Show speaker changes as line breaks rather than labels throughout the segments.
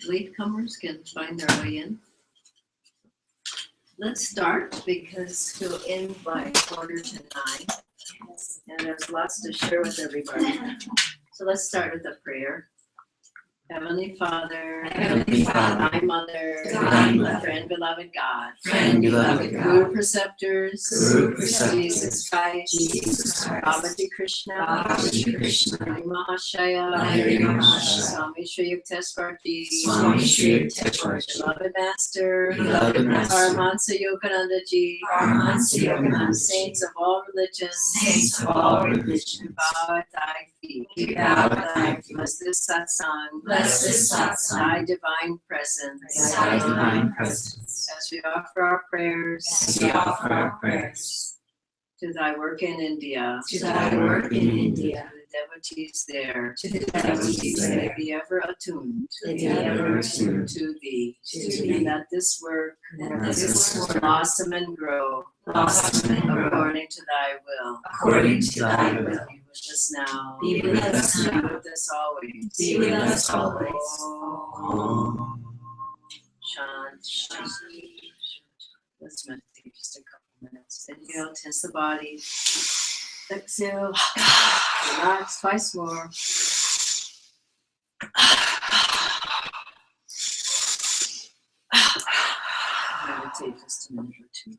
latecomers can find their way in. Let's start because we'll end by 8:45, and there's lots to share with everybody. So let's start with a prayer. Heavenly Father, my Mother, friend, beloved God, Guru Preceptors, Jesus Christ, Babaji Krishna, Hari Mahashaya, Swami Shri Yukteswarji, beloved Master, Paramahansa Yogananda Ji, saints of all religions, bow at thy feet. Bless this satsang, thy divine presence, as we offer our prayers, to thy work in India, to the devotees there, may be ever attuned to thee, and that this work blossom and grow according to thy will. Be with us now, be with us always. Shanti. Let's meditate just a couple minutes. Inhale, tense the body. Exhale, relax twice more. Meditate just a minute or two.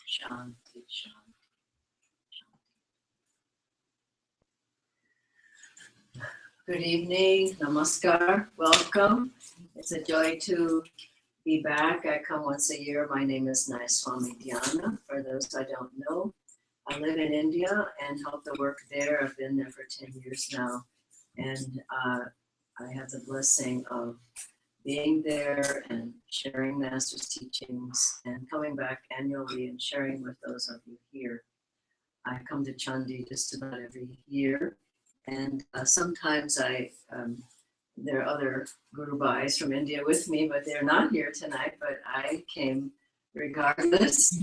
Shanti, Shanti. Good evening, namaskar, welcome. It's a joy to be back. I come once a year. My name is Swami Dhyana. For those I don't know, I live in India and help the work there. I've been there for 10 years now. And I have the blessing of being there and sharing Master's teachings and coming back annually and sharing with those of you here. I come to Chandi just about every year. And sometimes there are other Guru Bhais from India with me, but they're not here tonight, but I came regardless.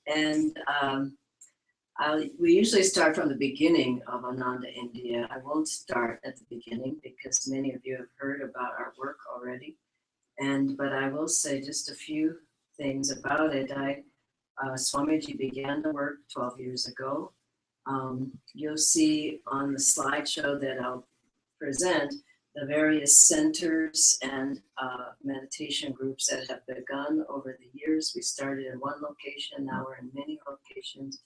And we usually start from the beginning of Ananda India. I won't start at the beginning because many of you have heard about our work already. But I will say just a few things about it. Swamiji began the work 12 years ago. You'll see on the slideshow that I'll present the various centers and meditation groups that have begun over the years. We started in one location, now we're in many locations.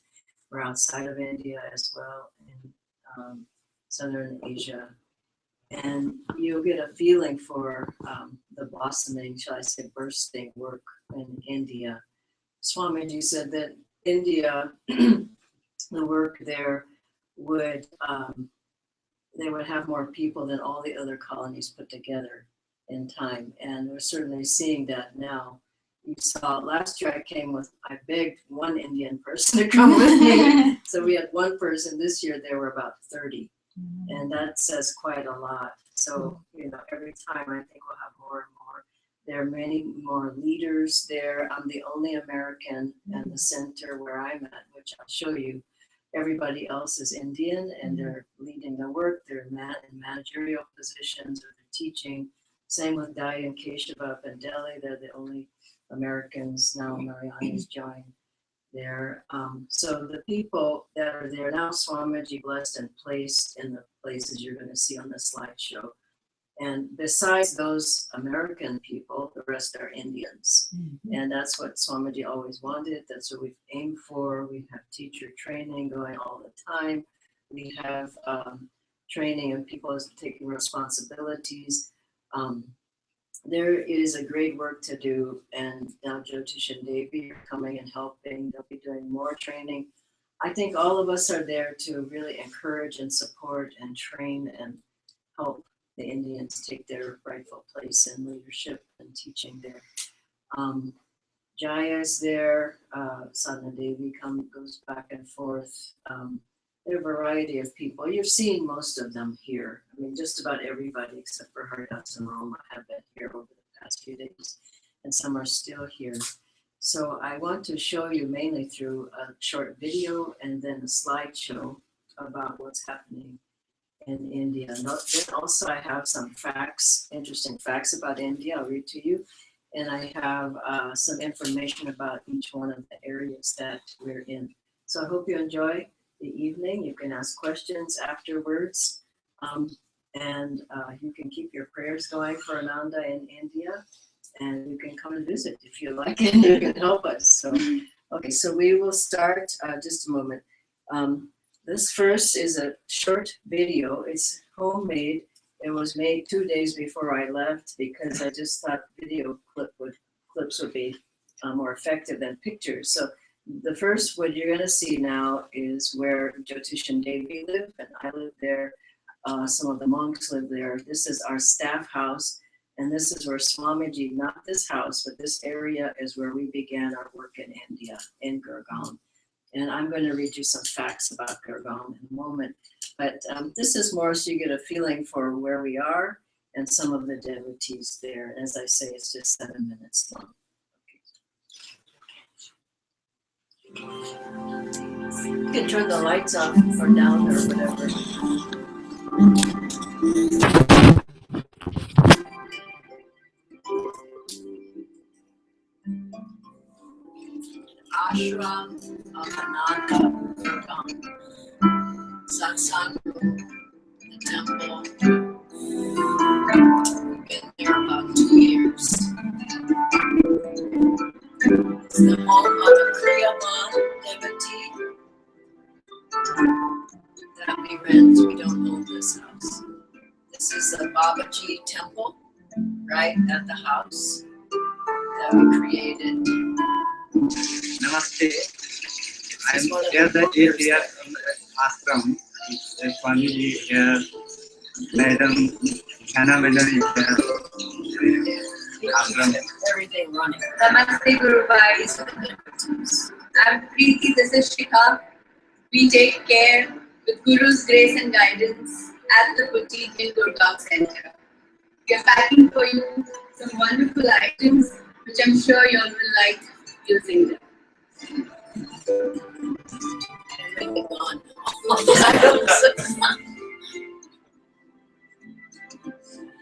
We're outside of India as well, in Southern Asia. And you'll get a feeling for the blossoming, shall I say, bursting work in India. Swamiji said that India, the work there would, they would have more people than all the other colonies put together in time. And we're certainly seeing that now. You saw last year I begged one Indian person to come with me. So we had one person. This year there were about 30. And that says quite a lot. So, every time I think we'll have more and more. There are many more leaders there. I'm the only American in the center where I'm at, which I'll show you. Everybody else is Indian and they're leading the work. They're in managerial positions or they're teaching. Same with Daya and Keshava up in Delhi. They're the only Americans. Now Mariani's joined there. So the people that are there now, Swamiji blessed and placed in the places you're going to see on the slideshow. And besides those American people, the rest are Indians. And that's what Swamiji always wanted. That's what we've aimed for. We have teacher training going all the time. We have training and people taking responsibilities. There is a great work to do, and now Jyotish and Devi are coming and helping. They'll be doing more training. I think all of us are there to really encourage and support and train and help the Indians take their rightful place in leadership and teaching there. Jaya is there, Sadhana Devi goes back and forth. There are a variety of people. You've seen most of them here. I mean, just about everybody except for Haridas and Roma have been here over the past few days, and some are still here. So I want to show you mainly through a short video and then a slideshow about what's happening in India. And then also I have some facts, interesting facts about India. I'll read to you. And I have some information about each one of the areas that we're in. So I hope you enjoy the evening. You can ask questions afterwards. And you can keep your prayers going for Ananda in India. And you can come and visit if you like, and you can help us. So, okay, so we will start just a moment. This first is a short video. It's homemade. It was made 2 days before I left because I just thought video clips would be more effective than pictures. So the first, what you're gonna see now is where Jyotish and Devi live, and I live there. Some of the monks live there. This is our staff house, and this is where Swamiji, not this house, but this area is where we began our work in India, in Gurgaon. And I'm going to read you some facts about Gurgaon in a moment. But this is more so you get a feeling for where we are and some of the devotees there. As I say, it's just 7 minutes long. Okay. You can turn the lights off or down or whatever. Ashram of Ananda, Gurgaon. Satsang, the temple. We've been there about 2 years. It's the home of a Kriyaman devotee that we rent. We don't own this house. This is the Babaji temple, right at the house that we created.
Namaste. I am here the area Ashram. Swamiji here, Madam Dhyana Madam here. Ashram.
Everything running.
Namaste Guru Bhai. I'm Preeti, this is Shikha. We take care with Guru's grace and guidance at the boutique in Gurgaon Center. We are packing for you some wonderful items which I'm sure you all will like using them.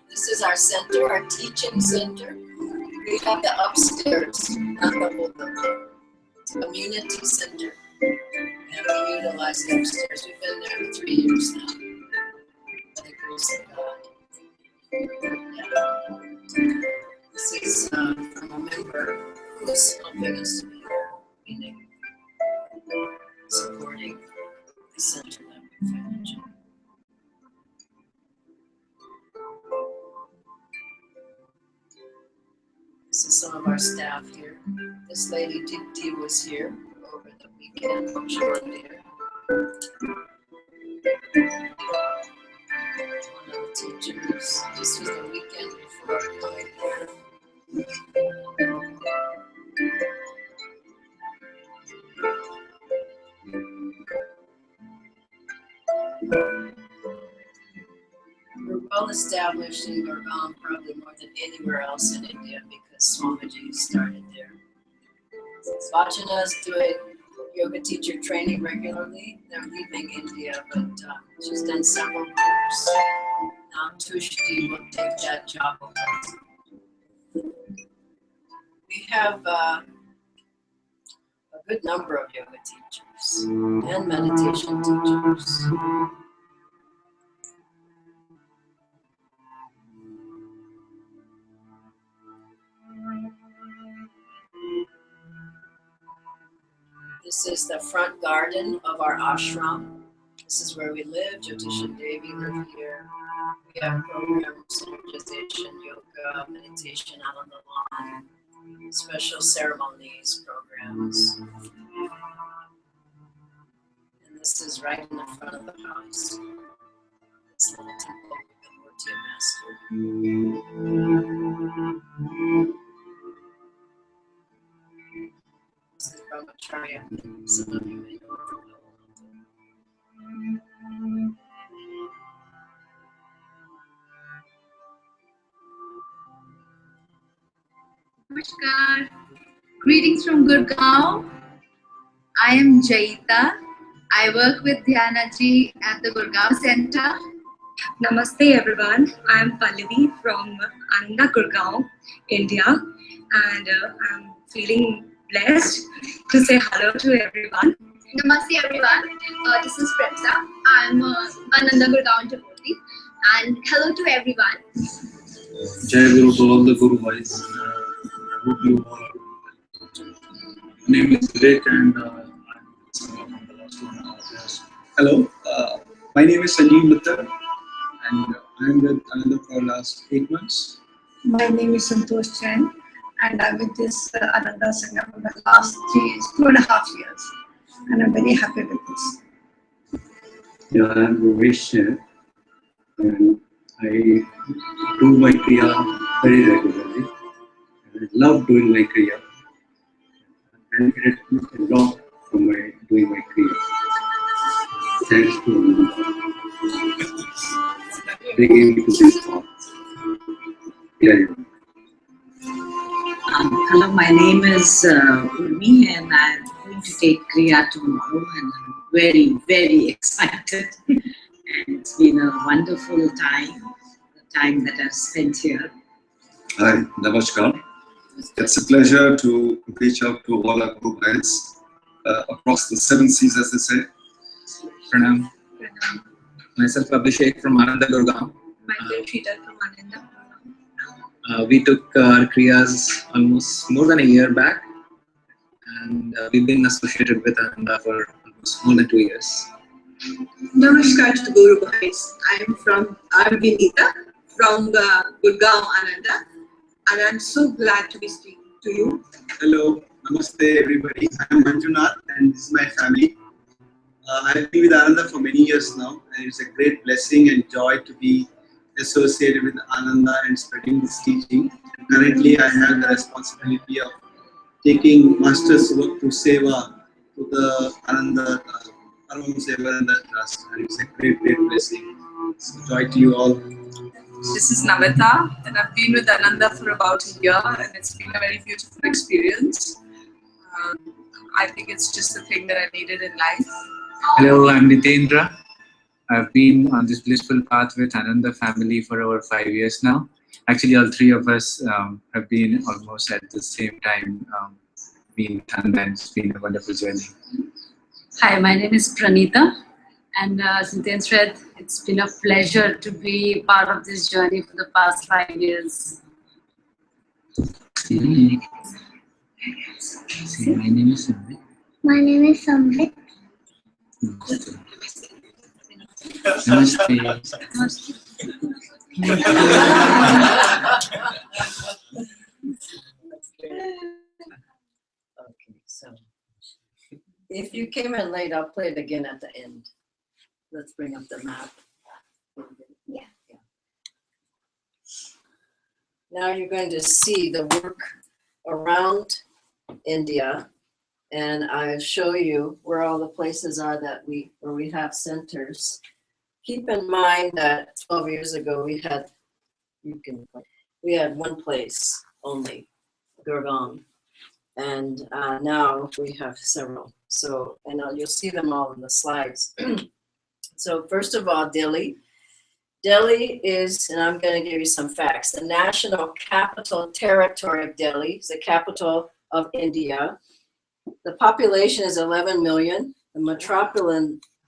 This is our center, our teaching center. We have the upstairs, not the whole building. It's a community center. And we utilize the upstairs. We've been there for 3 years now. By the grace of God. This is from a member who's helping us to be here, meaning supporting the Center Lambic Foundation. This is some of our staff here. This lady Dipti was here over the weekend. One of the teachers. This was the weekend before coming here. We're well established in Gurgaon, probably more than anywhere else in India, because Swamiji started there. Vachana's doing yoga teacher training regularly. They're leaving India, but she's done several groups. Now Tushti will take that job over. We have a good number of yoga teachers and meditation teachers. This is the front garden of our ashram. This is where we live. Jyotish and Devi live here. We have programs, energization, yoga, meditation out on the lawn, special ceremonies, programs. And this is right in the front of the house. This little temple with the Murti Master. This is Brahmacharya. Some of you may know from the
Namaskar. Greetings from Gurgaon. I am Jaita. I work with Dhyana ji at the Gurgaon Center.
Namaste everyone. I am Pallavi from Ananda, Gurgaon, India, and I'm feeling blessed to say hello to everyone.
Namaste everyone. This is Premsa. I'm Ananda Gurgaon devotee. And hello to everyone.
Jai Guru to all the Guru Bhais. I hope you all. My name is Vivek and I'm from the last 2.5 years. Hello, my name is Sanjeev Mittal and I'm with Ananda for the last 8 months.
My name is Santosh Chen, and I'm with this Ananda Sangha for the last 2.5 years, and I'm very happy with this.
Yeah, I'm Ramesh and I do my Kriya very regularly. I love doing my Kriya and get a lot from doing my Kriya. Thanks to bringing me to this path. Yeah.
Hello, my name is Urmi and I'm going to take Kriya tomorrow and I'm very, very excited. And it's been a wonderful time, the time that I've spent here.
Hi, Namaskar. It's a pleasure to reach out to all our Guru Bhais across the 7 seas, as they say.
Pranam. Myself, Abhishek from Ananda Gurgaon.
Myself, Sheetal from Ananda.
We took our Kriyas almost more than a year back, and we've been associated with Ananda for almost more than 2 years.
Namaskar to the Guru Bhais. I'm Vinita from Gurgaon, Ananda, and I'm so glad to be speaking to you.
Hello, namaste everybody. I'm Manjunath and this is my family. I've been with Ananda for many years now, and it's a great blessing and joy to be associated with Ananda and spreading this teaching. Currently, I have the responsibility of taking Master's work to Seva to the Ananda Arvam Sevananda Trust, and it's a great blessing. So, joy to you all.
This is Namita, and I've been with Ananda for about a year, and it's been a very beautiful experience. I think it's just the thing that I needed in life.
Hello, I'm Nitendra. I've been on this blissful path with Ananda family for over 5 years now. Actually, all 3 of us have been almost at the same time being with Ananda, and it's been a wonderful journey.
Hi, my name is Pranita
And Sintensred, it's been a pleasure to be part of this journey for the past 5 years.
See, my name is Samvit.
My name is Samvit.
Namaste.
Okay, so if you came in late, I'll play it again at the end. Let's bring up the map.
Yeah.
Now you're going to see the work around India, and I'll show you where all the places are that where we have centers. Keep in mind that 12 years ago we had one place only, Gurgaon, and now we have several. So, and you'll see them all in the slides. So first of all, Delhi. Delhi is, and I'm going to give you some facts, the national capital territory of Delhi is the capital of India. The population is 11 million. The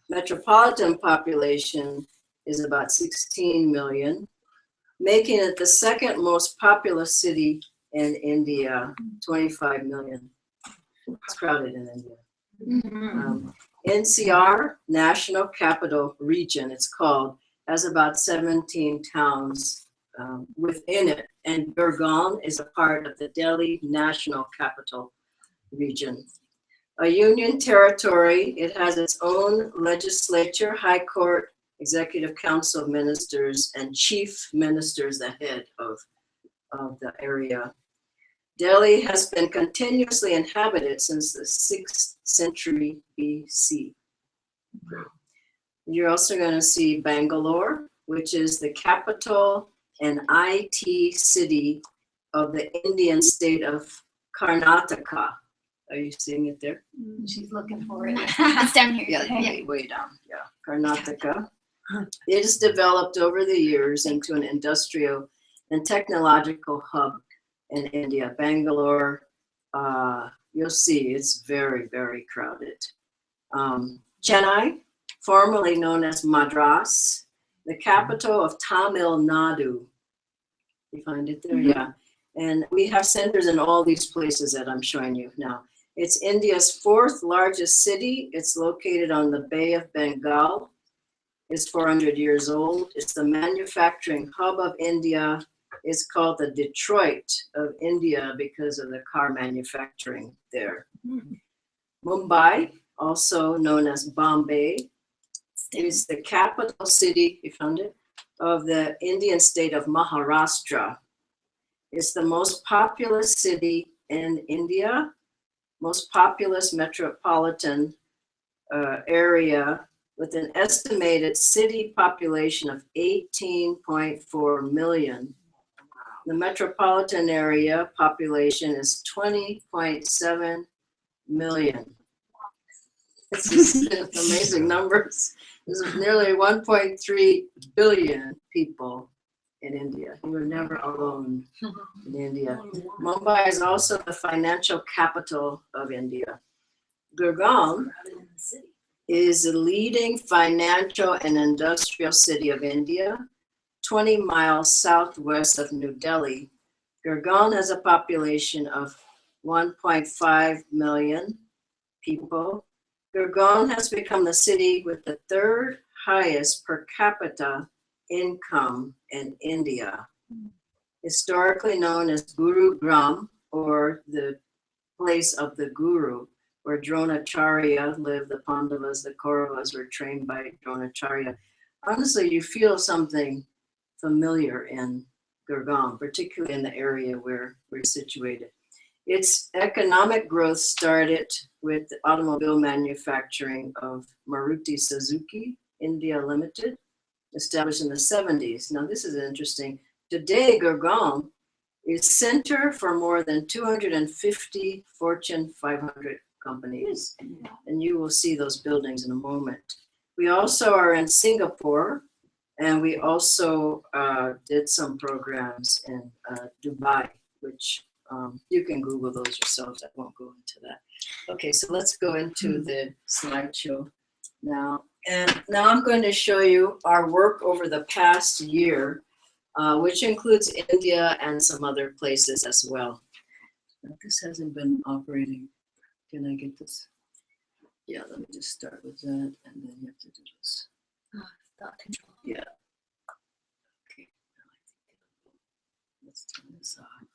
metropolitan population is about 16 million, making it the second most populous city in India, 25 million. It's crowded in India. NCR, National Capital Region, it's called, has about 17 towns within it, and Gurgaon is a part of the Delhi National Capital Region. A union territory, it has its own legislature, high court, executive council of ministers, and chief ministers, the head of the area. Delhi has been continuously inhabited since the 6th century BC. You're also going to see Bangalore, which is the capital and IT city of the Indian state of Karnataka. Are you seeing it there?
She's looking for it. It's down here.
Yeah, way down. Yeah, Karnataka. It has developed over the years into an industrial and technological hub in India. Bangalore, you'll see it's very, very crowded. Chennai, formerly known as Madras, the capital of Tamil Nadu. You find it there? Yeah. And we have centers in all these places that I'm showing you now. It's India's 4th largest city. It's located on the Bay of Bengal. It's 400 years old. It's the manufacturing hub of India. It's called the Detroit of India because of the car manufacturing there. Mumbai, also known as Bombay, is the capital city, you found it, of the Indian state of Maharashtra. It's the most populous city in India, most populous metropolitan area with an estimated city population of 18.4 million. The metropolitan area population is 20.7 million. It's just amazing numbers. There's nearly 1.3 billion people in India. You were never alone in India. Mumbai is also the financial capital of India. Gurgaon is the leading financial and industrial city of India, 20 miles southwest of New Delhi. Gurgaon has a population of 1.5 million people. Gurgaon has become the city with the 3rd highest per capita income in India. Historically known as Gurugram, or the place of the Guru, where Dronacharya lived, the Pandavas, the Kauravas were trained by Dronacharya. Honestly, you feel something familiar in Gurgaon, particularly in the area where we're situated. Its economic growth started with the automobile manufacturing of Maruti Suzuki India Limited, established in the 70s. Now this is interesting. Today, Gurgaon is center for more than 250 Fortune 500 companies. And you will see those buildings in a moment. We also are in Singapore, and we also did some programs in Dubai, which you can Google those yourselves. I won't go into that. Okay, so let's go into the slideshow now. And now I'm going to show you our work over the past year, which includes India and some other places as well. This hasn't been operating. Can I get this? Yeah, let me just start with that, and then you have to do this.
Thought control.
Yeah. Okay. Let's turn this off.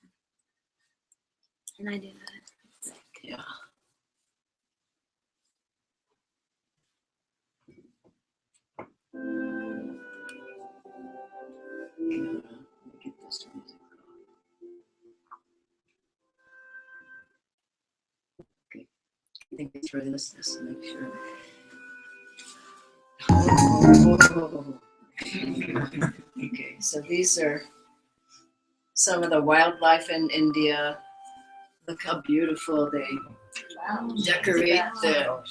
And I do that.
Yeah. Get this music off. Okay. I think it's for this just to make sure. Okay, so these are some of the wildlife in India. Look how beautiful they decorate the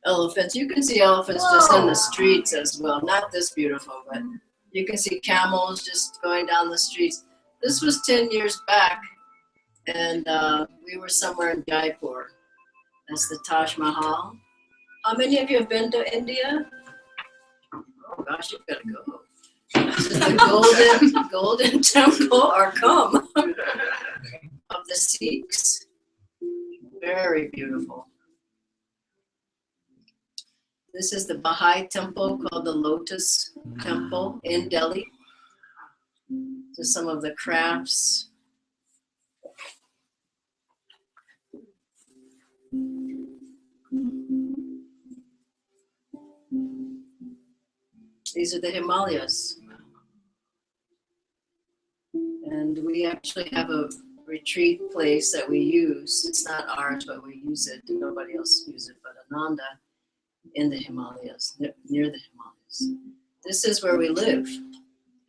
elephants. You can see elephants just in the streets as well. Not this beautiful, but you can see camels just going down the streets. This was 10 years back, and we were somewhere in Jaipur. That's the Taj Mahal. How many of you have been to India? Oh gosh, you've got to go. This is the golden temple, or come, of the Sikhs. Very beautiful. This is the Baha'i temple called the Lotus Temple in Delhi. Just some of the crafts. These are the Himalayas. And we actually have a retreat place that we use. It's not ours, but we use it. Nobody else uses it but Ananda in the Himalayas, near the Himalayas. This is where we live.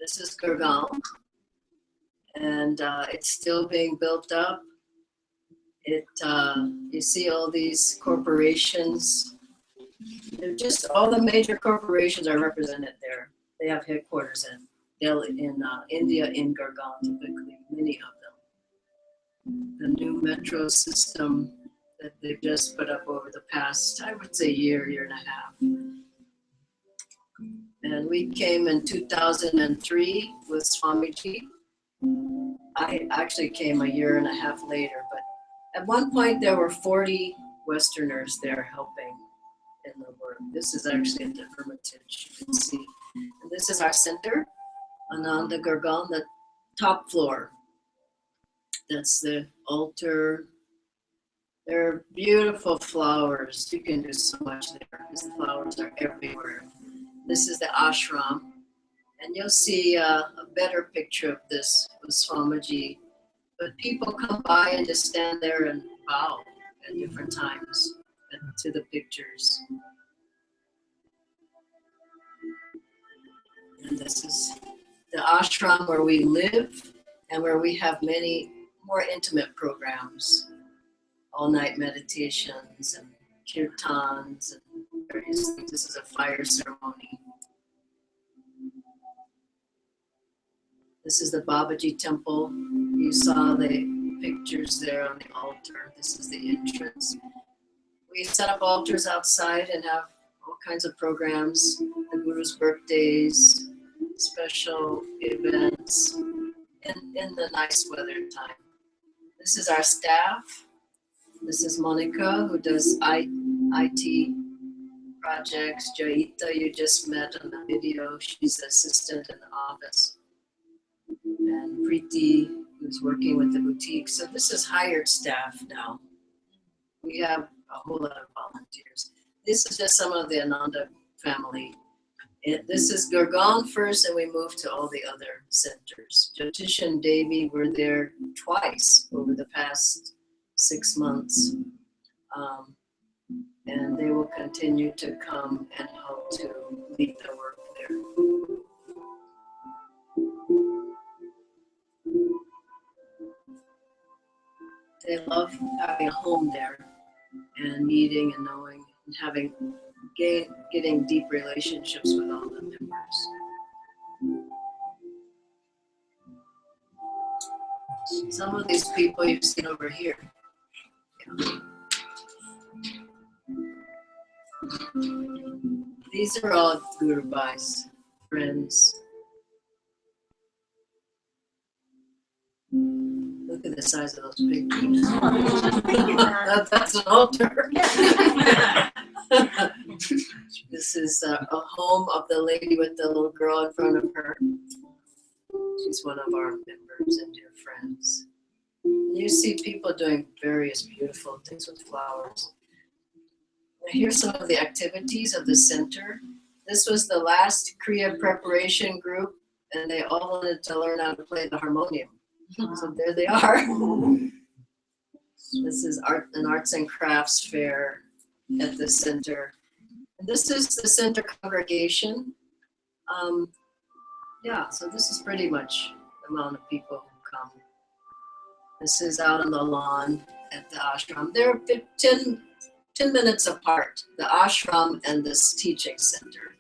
This is Gurgaon. And it's still being built up. You see all these corporations. They're just, all the major corporations are represented there. They have headquarters in Delhi, in India, in Gurgaon, typically, many of them. The new metro system that they've just put up over the past, I would say, year and a half. And we came in 2003 with Swamiji. I actually came a year and a half later, but at one point there were 40 Westerners there helping in the work. This is actually at the Hermitage, you can see. And this is our center, Ananda Gurgaon, the top floor. That's the altar. There are beautiful flowers. You can do so much there because the flowers are everywhere. This is the ashram. And you'll see a better picture of this with Swamiji. But people come by and just stand there and bow at different times to the pictures. And this is the ashram where we live and where we have many more intimate programs. All-night meditations and kirtans and various things. This is a fire ceremony. This is the Babaji temple. You saw the pictures there on the altar. This is the entrance. We set up altars outside and have all kinds of programs, the Guru's birthdays, special events in the nice weather time. This is our staff. This is Monica, who does IT projects. Joita, you just met on the video. She's the assistant in the office. And Preeti, who's working with the boutique. So this is hired staff now. We have a whole lot of volunteers. This is just some of the Ananda family. This is Gurgaon first, and we moved to all the other centers. Jyotish and Devi were there twice over the past 6 months. And they will continue to come and help to lead the work there. They love having a home there and meeting and knowing and getting deep relationships with all the members. Some of these people you've seen over here. Yeah. These are all Guru Bhai's friends. Look at the size of those pictures. That's an altar. This is a home of the lady with the little girl in front of her. She's one of our members and dear friends. You see people doing various beautiful things with flowers. Now here's some of the activities of the center. This was the last Kriya preparation group, and they all wanted to learn how to play the harmonium. So there they are. This is an arts and crafts fair at the center. And this is the center congregation. Yeah, so this is pretty much the amount of people who come. This is out on the lawn at the ashram. They're 10 minutes apart, the ashram and this teaching center.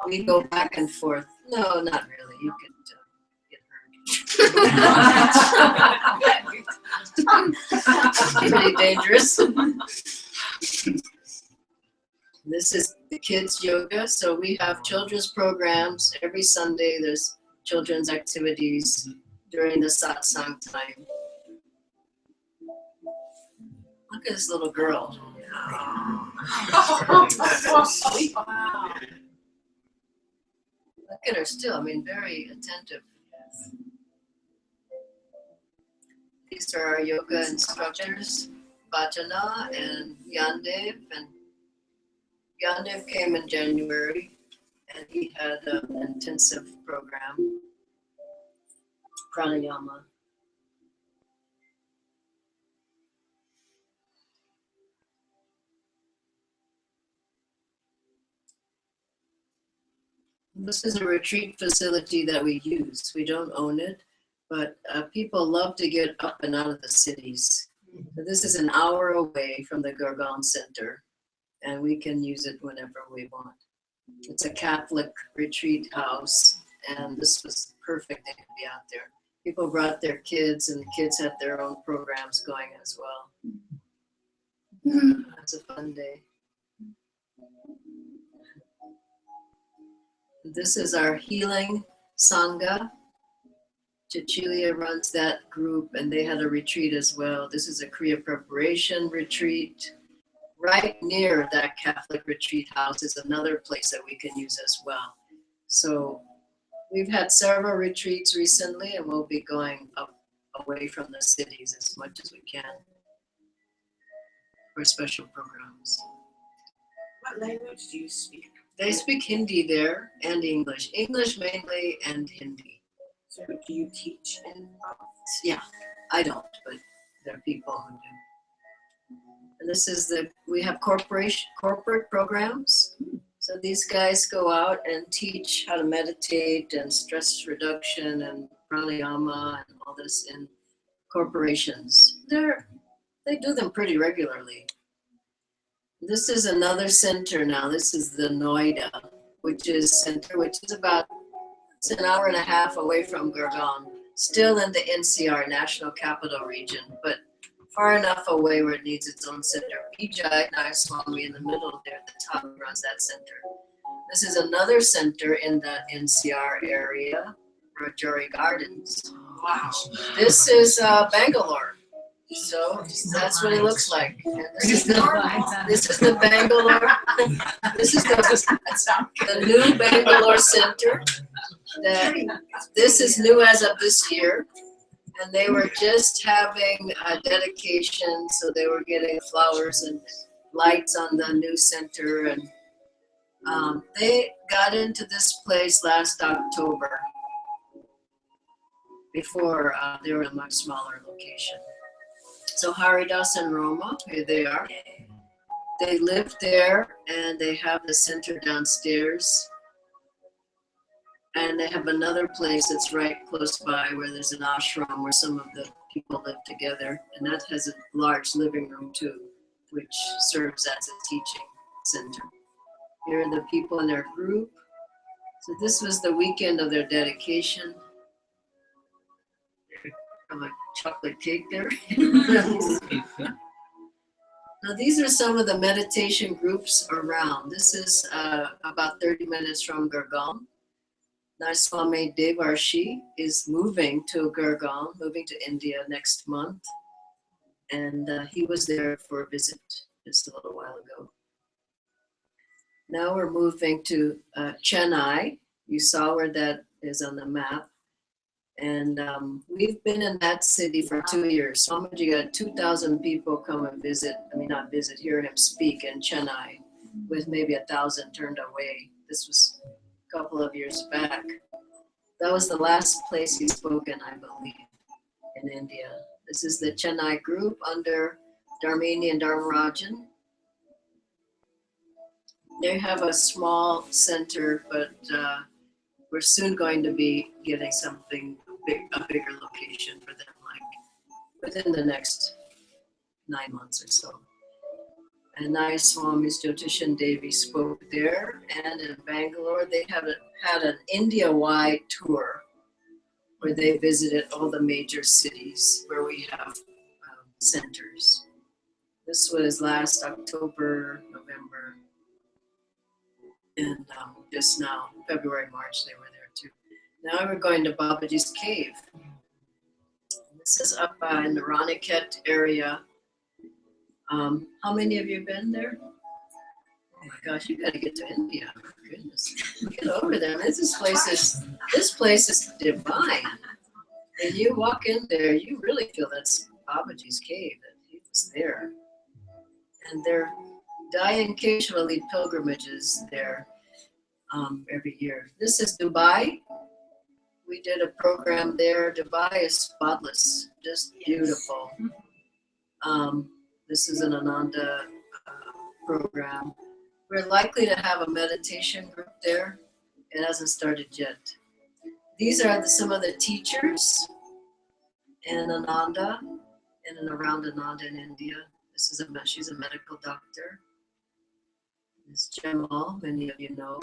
We go back and forth. No, not really. You could pretty dangerous. This is the kids yoga. So we have children's programs every Sunday. There's children's activities during the satsang time. Look at this little girl. So sweet. Look at her still. I mean, very attentive. These are our yoga instructors, Bhajana and Yandev. And Yandev came in January, and he had an intensive program, pranayama. This is a retreat facility that we use. We don't own it, but people love to get up and out of the cities. So this is an hour away from the Gurgaon Center, and we can use it whenever we want. It's a Catholic retreat house, and this was perfect. They could be out there. People brought their kids, and the kids had their own programs going as well. It's a fun day. This is our healing Sangha. Cecilia runs that group, and they had a retreat as well. This is a Kriya preparation retreat. Right near that Catholic retreat house is another place that we can use as well. So we've had several retreats recently, and we'll be going up away from the cities as much as we can for special programs.
What language do you speak?
They speak Hindi there and English. English mainly and Hindi.
So do you teach in both?
Yeah, I don't, but there are people who do. And this is we have corporate programs. So these guys go out and teach how to meditate and stress reduction and pranayama and all this in corporations. They do them pretty regularly. This is another center now. This is the Noida, which is about, it's an hour and a half away from Gurgaon, still in the NCR, National Capital Region, but far enough away where it needs its own center. Vijay Swami in the middle there at the top runs that center. This is another center in the NCR area, Rajori Gardens. Wow. This is Bangalore. So that's what it looks like. And this is the Bangalore. This is the new Bangalore Center. This is new as of this year, and they were just having a dedication, so they were getting flowers and lights on the new center, and they got into this place last October. Before they were in a much smaller location. So Haridas and Roma, here they are. They live there, and they have the center downstairs. And they have another place that's right close by where there's an ashram where some of the people live together. And that has a large living room too, which serves as a teaching center. Here are the people in their group. So this was the weekend of their dedication. A chocolate cake there. Now these are some of the meditation groups around. This is about 30 minutes from Gurgaon. Swami Devarshi is moving to Gurgaon, moving to India next month. And he was there for a visit just a little while ago. Now we're moving to Chennai. You saw where that is on the map. And we've been in that city for 2 years. Swamiji got 2,000 people come and visit, hear him speak in Chennai, with maybe 1,000 turned away. This was a couple of years back. That was the last place he spoke in, I believe, in India. This is the Chennai group under Dharmini and Dharmarajan. They have a small center, but we're soon going to be getting something a bigger location for them, like within the next 9 months or so. And Swami's Jyotishan Devi spoke there, and in Bangalore they had an India-wide tour where they visited all the major cities where we have centers. This was last October, November, and just now, February, March, they were there too. Now we're going to Babaji's cave. This is up in the Raniket area. How many of you have been there? Oh my gosh, you gotta get to India. Goodness, get over there. I mean, this place is divine. And you walk in there, you really feel that's Babaji's cave, that he was there. And they're occasional lead pilgrimages there every year. This is Dubai. We did a program there. Dubai is spotless, just beautiful. This is an Ananda program. We're likely to have a meditation group there. It hasn't started yet. These are some of the teachers in Ananda, in and around Ananda in India. She's a medical doctor. This is Jamal, many of you know.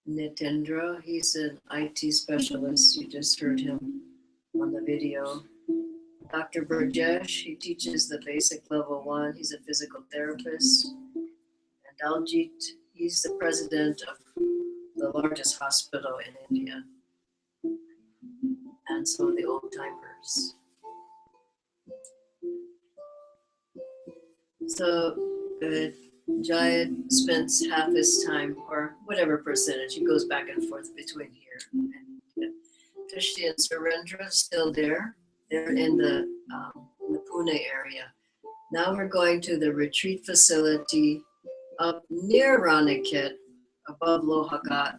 Nitendra, he's an IT specialist. You just heard him on the video. Dr. Burjesh, he teaches the basic level 1. He's a physical therapist. And Daljit, he's the president of the largest hospital in India. And some of the old timers. So Jayad spends half his time, or whatever percentage, he goes back and forth between here and India. Trishti and Surendra are still there. They're in the Pune area. Now we're going to the retreat facility up near Raniket, above Lohagat,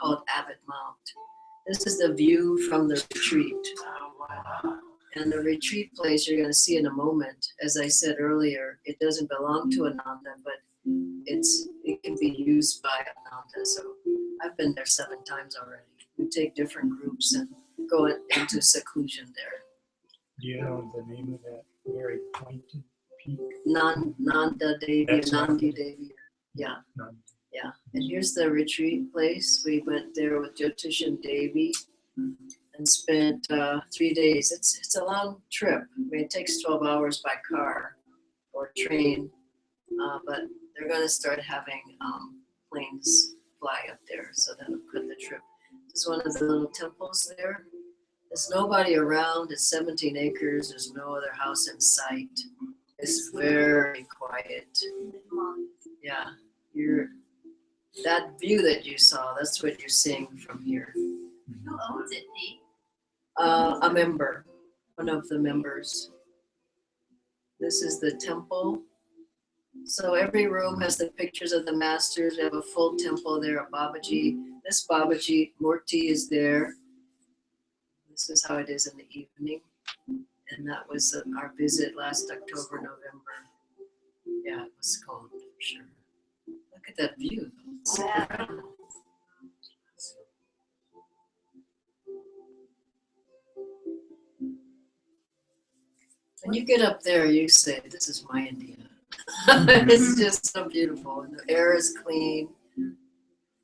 called Abbott Mount. This is the view from the retreat. And the retreat place you're going to see in a moment, as I said earlier, it doesn't belong to Ananda, but it can be used by Ananda. So I've been there 7 times already. We take different groups and go into seclusion there.
Do you know the name of that very pointed peak?
Nanda Devi,
That's
Nandi Devi. Yeah.
Nandi.
Yeah. And here's the retreat place. We went there with Jyotishan Devi and spent 3 days. It's a long trip. I mean, it takes 12 hours by car or train, but they're going to start having planes fly up there, so that'll cut the trip. This is one of the little temples there. There's nobody around. It's 17 acres. There's no other house in sight. It's very quiet. Yeah, that view that you saw, that's what you're seeing from here.
Who owns it, Pete?
A member, one of the members. This is the temple. So every room has the pictures of the masters. We have a full temple there of Babaji. This Babaji Murti is there. This is how it is in the evening. And that was our visit last October, November. Yeah, it was cold for sure. Look at that view. It's incredible. When you get up there, you say, "This is my India." It's just so beautiful. And the air is clean.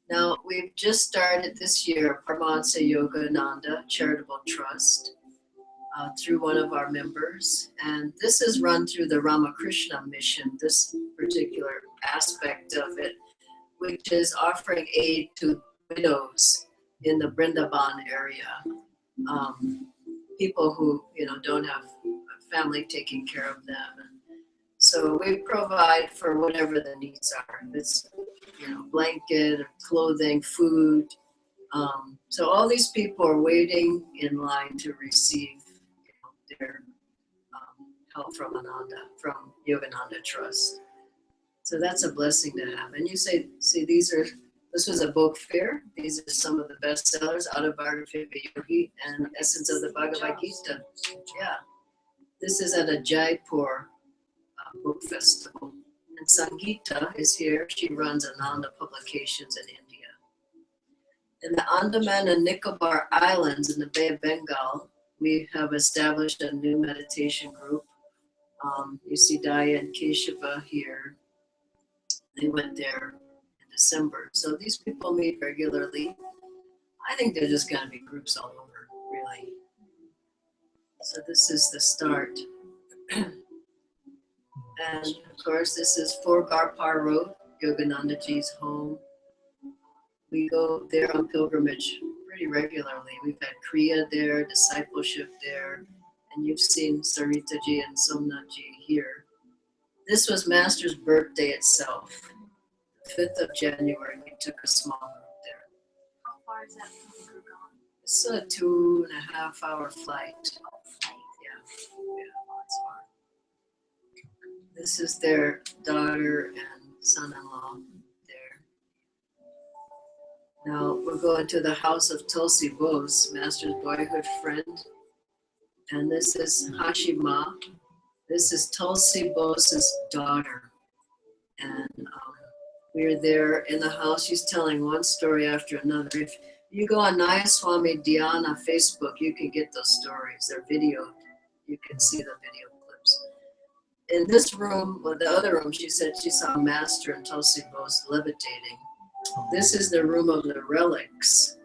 Now, we've just started this year Paramahansa Yogananda Charitable Trust. through one of our members. And this is run through the Ramakrishna mission, this particular aspect of it, which is offering aid to widows in the Brindaban area. People who, don't have a family taking care of them. And so we provide for whatever the needs are. It's, blanket, clothing, food. So all these people are waiting in line to receive their help from Ananda, from Yogananda Trust. So that's a blessing to have. And you see, this was a book fair. These are some of the best sellers, Autobiography of a Yogi and Essence of the Bhagavad Gita. Yeah. This is at a Jaipur book festival. And Sangeeta is here. She runs Ananda Publications in India. In the Andaman and Nicobar Islands in the Bay of Bengal, we have established a new meditation group. You see Daya and Keshava here. They went there in December. So these people meet regularly. I think they're just going to be groups all over, really. So this is the start. And of course, this is 4 Garpar Road, Yoganandaji's home. We go there on pilgrimage pretty regularly. We've had Kriya there, discipleship there, and you've seen Saritaji and Somnathji here. This was Master's birthday itself. The 5th of January, we took a small group there.
How far is that from Gurgaon?
It's a 2.5 hour flight. Yeah, it's far. This is their daughter and son-in-law there. Now we're going to the house of Tulsi Bose, Master's boyhood friend. And this is Hashima. This is Tulsi Bose's daughter. And we're there in the house. She's telling one story after another. If you go on Nayaswami Dhyana Facebook, you can get those stories. They're videoed. You can see the video clips. In this room, or the other room, she said she saw Master and Tulsi Bose levitating. This is the room of the relics,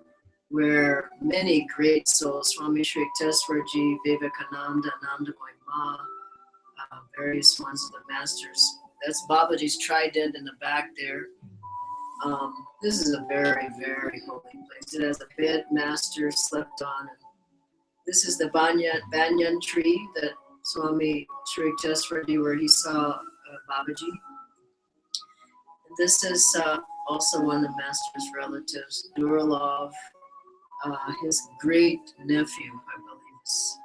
where many great souls, Swami Sri Teswarji, Vivekananda, Ananda Ma, various ones of the masters. That's Babaji's trident in the back there. This is a very, very holy place. It has a bed Master slept on. This is the banyan tree that Swami Sri Teswarji, where he saw Babaji. This is also one of Master's relatives, Durlov, his great nephew, I believe, is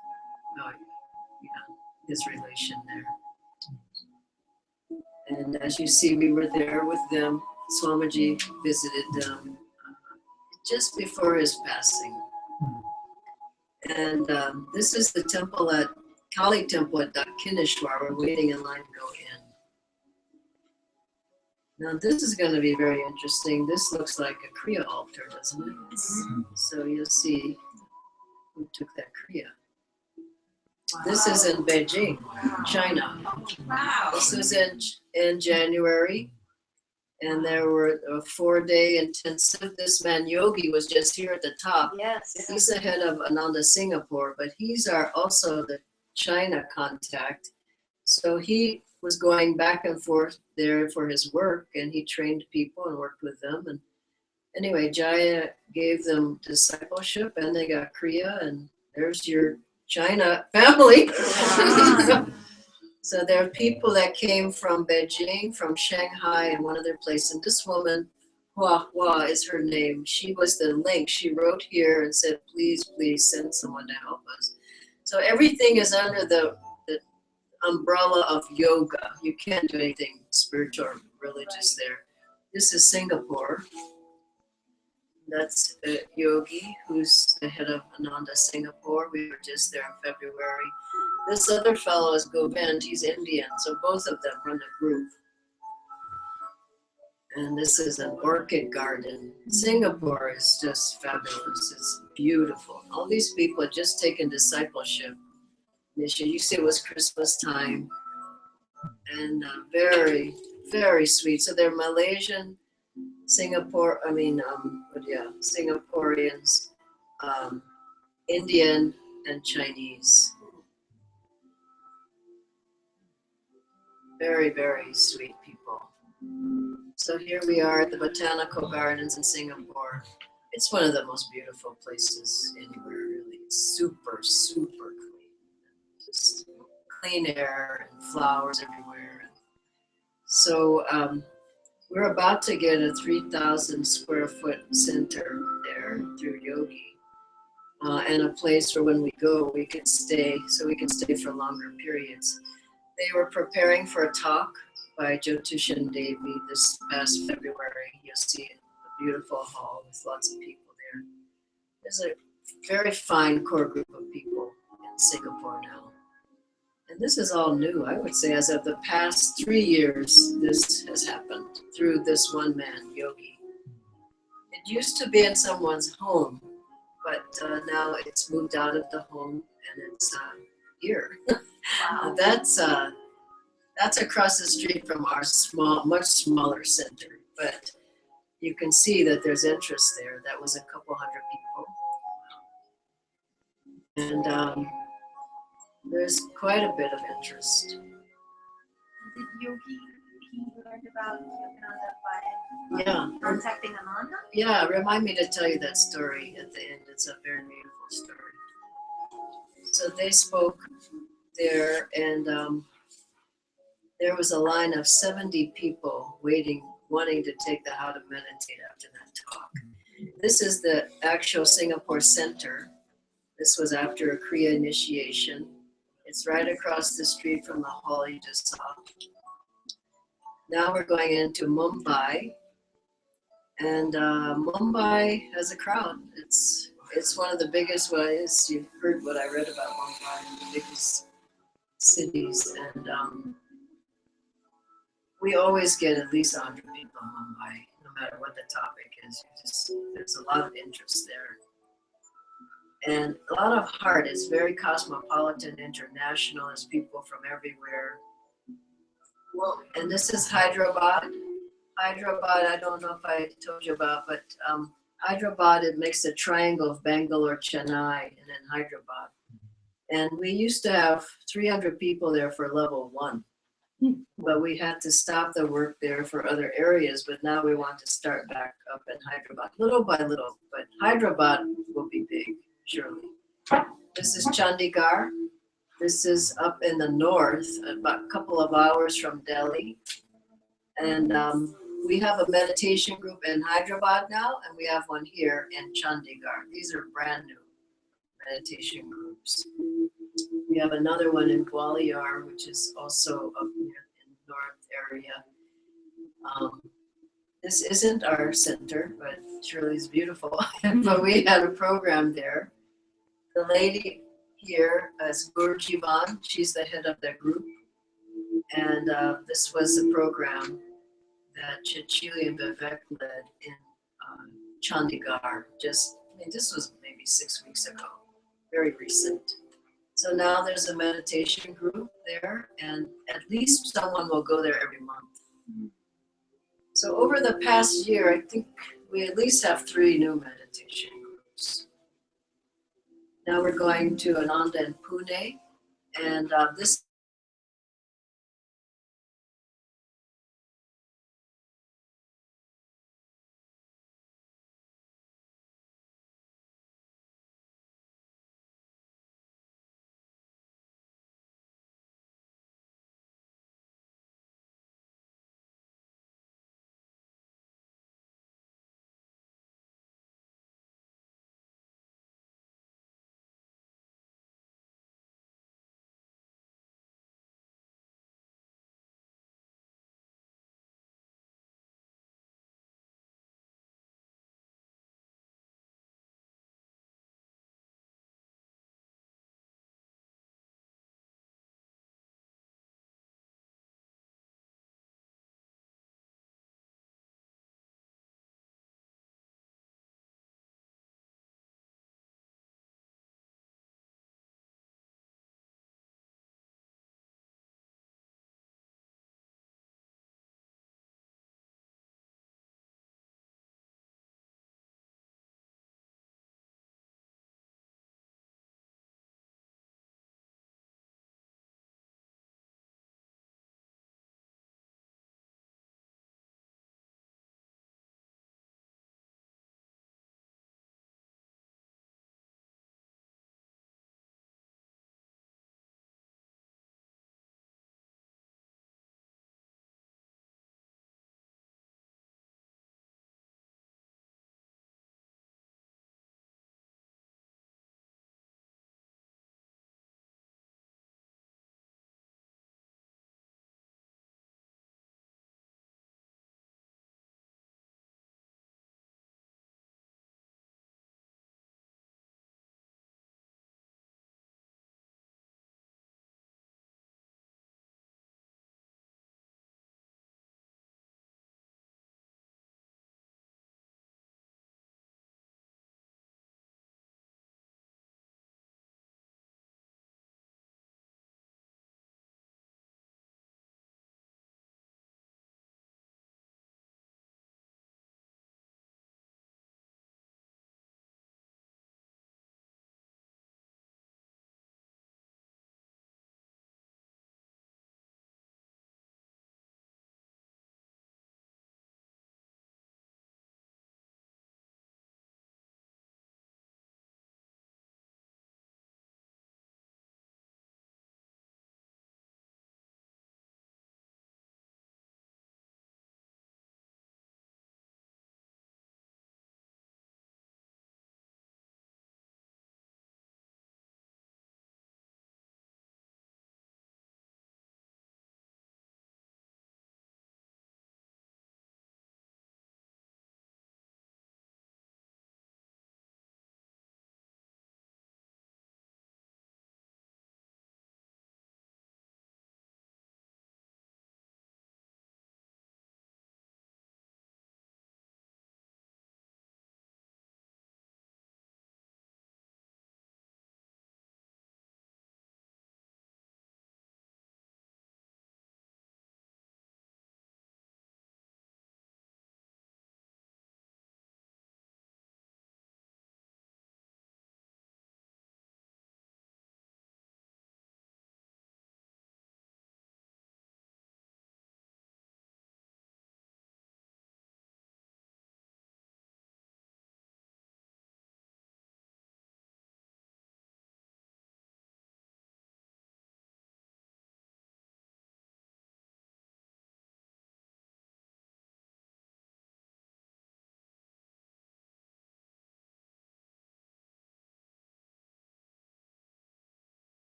his relation there. And as you see, we were there with them. Swamiji visited them just before his passing. And this is the temple at Kali Temple at Dakshineshwar. We're waiting in line to go in. Now this is going to be very interesting. This looks like a Kriya altar, doesn't it? So you'll see who took that Kriya. This is in Beijing, China. This was in January, and there were a 4-day intensive. This man Yogi was just here at the top.
Yes.
He's the head of Ananda Singapore, but he's also the China contact. So he was going back and forth there for his work, and he trained people and worked with them. And anyway, Jaya gave them discipleship, and they got Kriya, and there's your China family. So there are people that came from Beijing, from Shanghai, and one other place. And this woman, Hua Hua is her name. She was the link. She wrote here and said, please, please send someone to help us. So everything is under the umbrella of yoga. You can't do anything spiritual or religious there. This is Singapore. That's Yogi, who's the head of Ananda Singapore. We were just there in February. This other fellow is Govind. He's Indian, so both of them run a group. And this is an orchid garden. Singapore is just fabulous. It's beautiful. All these people had just taken discipleship mission. You see, it was Christmas time, and very, very sweet. So they're Malaysian, Singaporeans, Indian, and Chinese. Very, very sweet people. So here we are at the Botanical Gardens in Singapore. It's one of the most beautiful places anywhere, really. It's super, super clean. Just clean air and flowers everywhere. So we're about to get a 3,000 square foot center there through Yogi. And a place where when we go, we can stay, so we can stay for longer periods. They were preparing for a talk by Jyotishan Devi this past February. You'll see a beautiful hall with lots of people there. There's a very fine core group of people in Singapore now. And this is all new. I would say as of the past 3 years, this has happened through this one man, Yogi. It used to be in someone's home, but now it's moved out of the home and it's here. Wow. That's across the street from our much smaller center, but you can see that there's interest there. That was a couple hundred people. And there's quite a bit of interest.
Did Yogi, he learned about Yogananda by contacting Ananda?
Yeah, remind me to tell you that story at the end. It's a very beautiful story. So they spoke there, and there was a line of 70 people waiting, wanting to take the How to Meditate after that talk. This is the actual Singapore Center. This was after a Kriya initiation. It's right across the street from the hall you just saw. Now we're going into Mumbai, and Mumbai has a crowd. It's one of the biggest ways. You've heard what I read about Mumbai, the biggest cities, and we always get at least 100 people in Mumbai, no matter what the topic is. There's a lot of interest there. And a lot of heart. It's very cosmopolitan, international. There's people from everywhere. Well, and this is Hyderabad. Hyderabad, I don't know if I told you about, but Hyderabad, it makes a triangle of Bangalore, Chennai, and then Hyderabad. And we used to have 300 people there for level 1. But we had to stop the work there for other areas, but now we want to start back up in Hyderabad, little by little, but Hyderabad will be big, surely. This is Chandigarh. This is up in the north, about a couple of hours from Delhi. And we have a meditation group in Hyderabad now, and we have one here in Chandigarh. These are brand new meditation groups. We have another one in Gwalior, which is also up near in the north area. This isn't our center, but surely it's beautiful. But we had a program there. The lady here is Guru Jivan. She's the head of the group. And this was a program that Chichili and Vivek led in Chandigarh. This was maybe 6 weeks ago, very recent. So now there's a meditation group there, and at least someone will go there every month. So over the past year, I think we at least have 3 new meditation groups. Now we're going to Ananda in Pune, and this